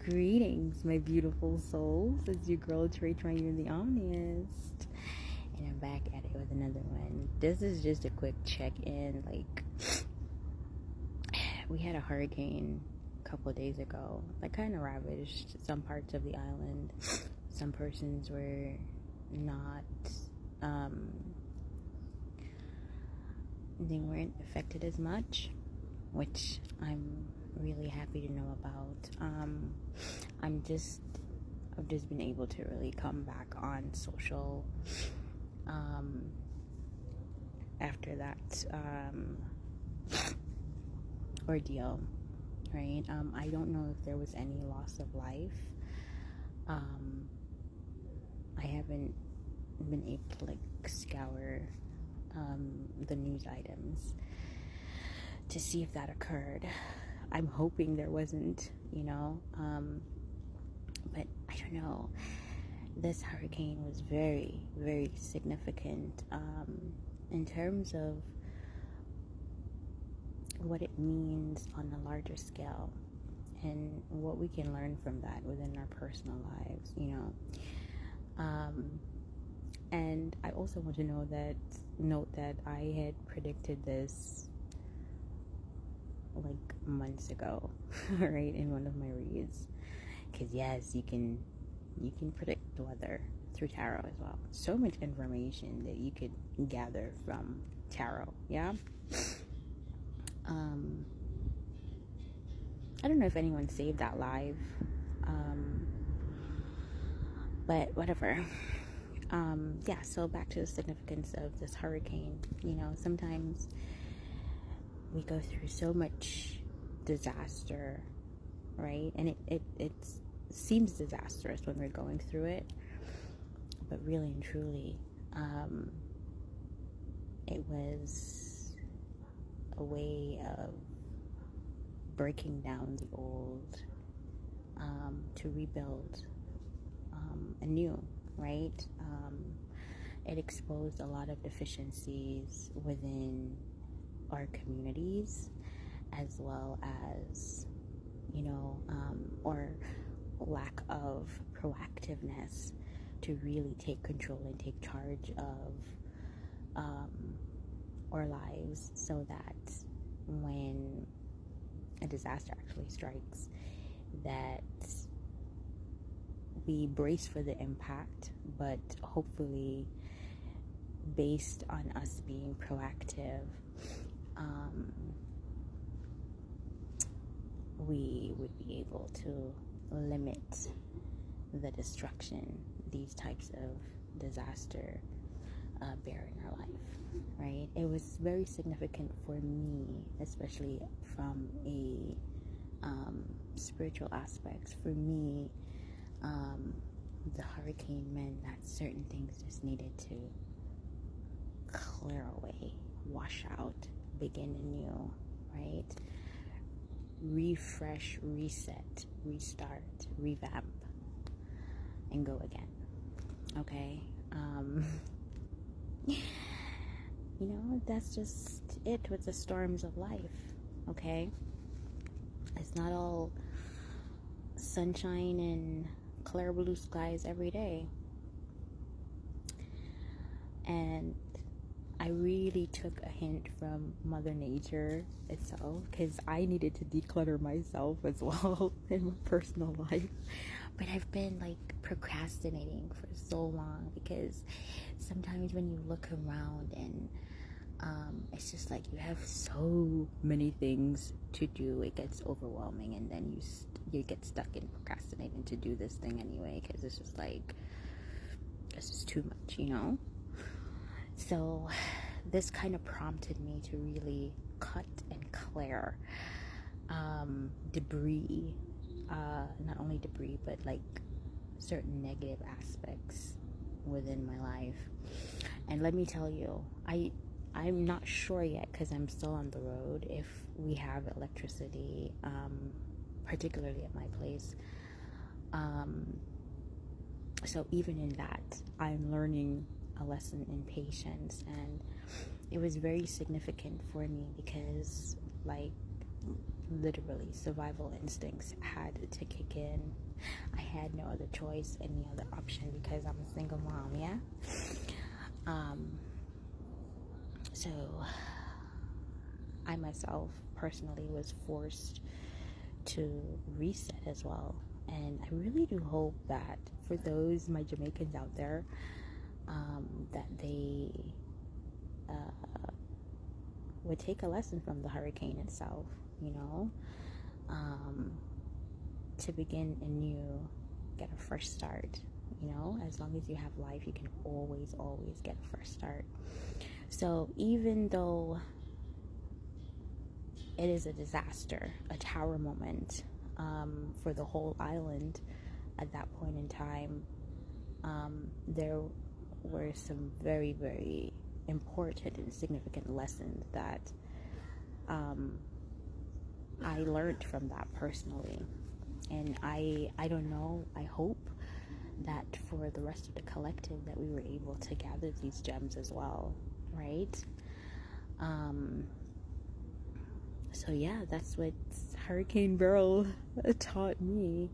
Greetings, my beautiful souls. It's your girl TraytriuneTheOmnist, and I'm back at it with another one. This is just a quick check-in. We had a hurricane a couple of days ago that kind of ravaged some parts of the island. Some persons were not, they weren't affected as much, which I'm really happy to know about. I've just been able to really come back on social after that ordeal, right? I don't know if there was any loss of life. I haven't been able to scour the news items to see if that occurred. I'm hoping there wasn't, but I don't know. This hurricane was very, very significant in terms of what it means on a larger scale and what we can learn from that within our personal lives, and I also want to note that I had predicted this months ago, right, in one of my reads, because yes, you can predict the weather through tarot as well. So much information that you could gather from tarot. I don't know if anyone saved that live, but whatever. So back to the significance of this hurricane. Sometimes we go through so much disaster, right? And it seems disastrous when we're going through it, but really and truly, it was a way of breaking down the old to rebuild anew, right? It exposed a lot of deficiencies within our communities, as well as or lack of proactiveness to really take control and take charge of our lives, so that when a disaster actually strikes, that we brace for the impact, but hopefully based on us being proactive, we would be able to limit the destruction these types of disaster bear in our life, right? It was very significant for me, especially from a spiritual aspect. For me, the hurricane meant that certain things just needed to clear away, wash out, begin anew, right? Refresh, reset, restart, revamp, and go again. Okay? That's just it with the storms of life. Okay? It's not all sunshine and clear blue skies every day. And I really took a hint from Mother Nature itself, because I needed to declutter myself as well in my personal life. But I've been procrastinating for so long, because sometimes when you look around and it's just you have so many things to do, it gets overwhelming, and then you get stuck in procrastinating to do this thing anyway, because it's just too much, So this kind of prompted me to really cut and clear debris, not only debris, but certain negative aspects within my life. And let me tell you, I'm not sure yet, because I'm still on the road, if we have electricity, particularly at my place. So even in that, I'm learning a lesson in patience, and it was very significant for me, because literally survival instincts had to kick in. I had no other choice, any other option, because I'm a single mom, yeah? So I myself personally was forced to reset as well. And I really do hope that for those, my Jamaicans out there, that they would take a lesson from the hurricane itself, you know, to begin anew, get a fresh start. You know, as long as you have life, you can always get a fresh start. So even though it is a disaster, a tower moment for the whole island at that point in time, there were some very, very important and significant lessons that I learned from that personally. And I don't know, I hope that for the rest of the collective that we were able to gather these gems as well, right? So yeah, that's what Hurricane Beryl taught me.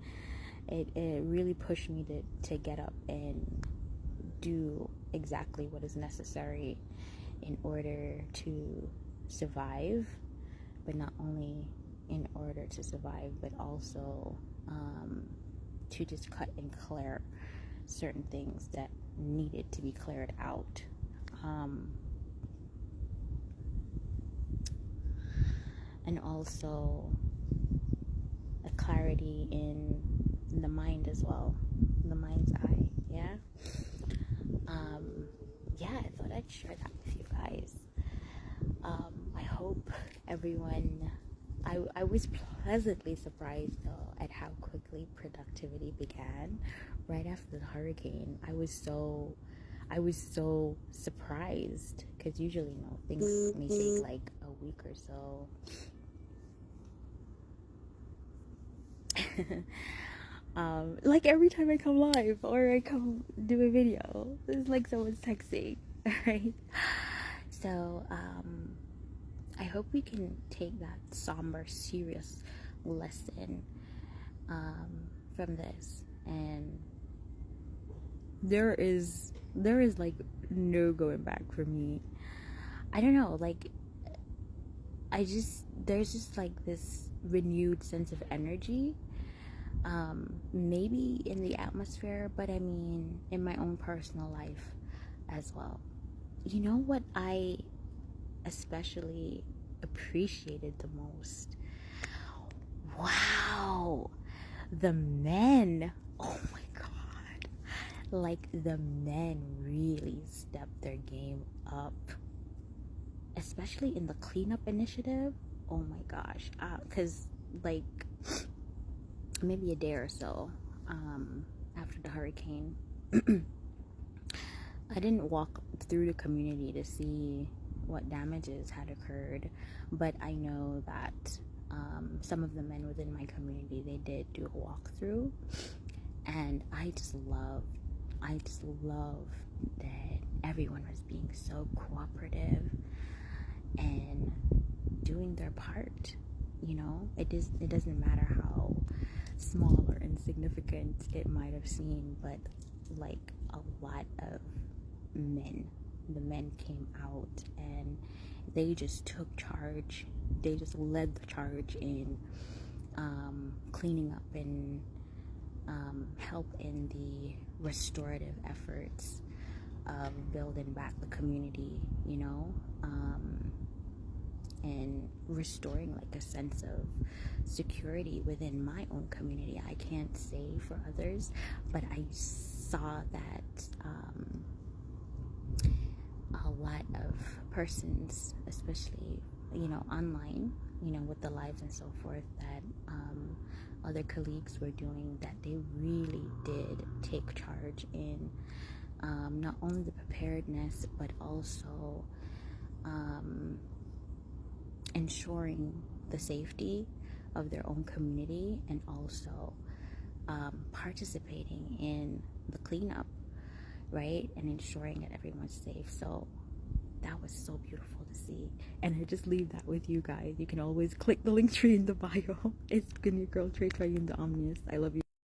It really pushed me to get up and do exactly what is necessary in order to survive, but not only in order to survive, but also to just cut and clear certain things that needed to be cleared out. And also a clarity in the mind as well, the mind's eye. Yeah. I thought I'd share that with you guys. I hope everyone, I was pleasantly surprised though at how quickly productivity began right after the hurricane. I was so surprised, because usually, you know, things may take like a week or so. Like every time I come live or I come do a video, it's like someone's texting, right? So I hope we can take that somber, serious lesson from this, and there is like no going back for me. I don't know, like there's just like this renewed sense of energy, maybe in the atmosphere, but I mean in my own personal life as well. You know what I especially appreciated the most? Wow, the men. Oh my god, like the men really stepped their game up, especially in the cleanup initiative. Oh my gosh, because like maybe a day or so after the hurricane, I didn't walk through the community to see what damages had occurred, but I know that some of the men within my community, they did do a walkthrough, and I just love that everyone was being so cooperative and doing their part. You know, it doesn't matter how small or insignificant it might have seemed, but like a lot of the men came out and they just took charge. They just led the charge in cleaning up and help in the restorative efforts of building back the community, you know, and restoring like a sense of security within my own community. I can't say for others, but I saw that a lot of persons, especially, you know, online, you know, with the lives and so forth, that other colleagues were doing, that they really did take charge in not only the preparedness, but also ensuring the safety of their own community, and also participating in the cleanup, right, and ensuring that everyone's safe. So that was so beautiful to see. And I just leave that with you guys. You can always click the link tree in the bio. It's been your girl, TraytriuneTheOmnist. I love you.